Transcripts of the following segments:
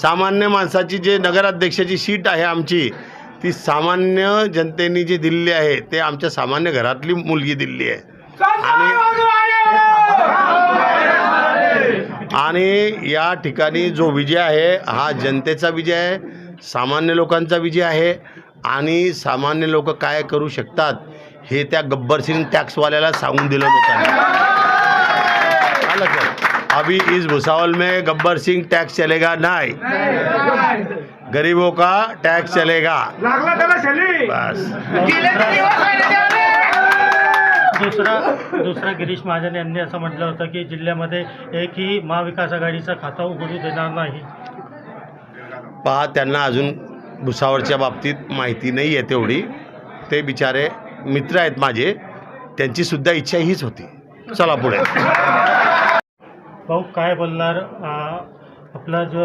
सामान्य माणसाची जे नगराध्यक्षाची सीट आहे आमची, ती सामान्य जनतेने जी दिलेली आहे ते आमच्या सामान्य घरातली मुलगी दिलेली आहे. आणि या ठिकाणी जो विजय आहे हा जनतेचा विजय आहे, सामान्य लोकांचा विजय आहे. आणि सामान्य लोक काय करू शकतात हे त्या गब्बर सिंग टैक्सवाल्याला सांगून दिलं लोकांनी. अभी इस भुसावल में गब्बर सिंह टैक्स चलेगा नहीं, गरीबों का टैक्स चलेगा बस. दुसरा गिरीश महाजन यांनी असं म्हटलं होतं की जिल्ह्यामध्ये एकही महाविकास आघाडीचं खातं उघडू देणार नाही. पहा, त्यांना अजून भुसावळच्या बाबतीत माहिती नाही आहे तेवढी. ते बिचारे मित्र आहेत माझे, त्यांची सुद्धा इच्छा हीच होती. चला पुढे. भाऊ काय बोलणार, आपला जो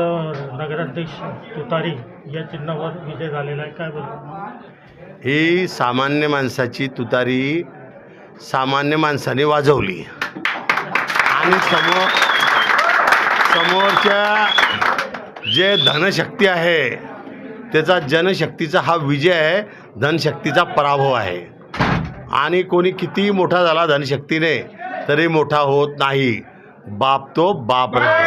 नगराध्यक्ष तुतारी या चिन्हावर विजय झालेला आहे, काय बोलणार? ही सामान्य माणसाची तुतारी सामान्य माणसाने वाजवली आणि समोरच्या जे धनशक्ती आहे त्याचा जनशक्तीचा हा विजय आहे, धनशक्तीचा पराभव आहे. आणि कोणी कितीही मोठा झाला धनशक्तीने तरी मोठा होत नाही. बाप तो बाप राहतो.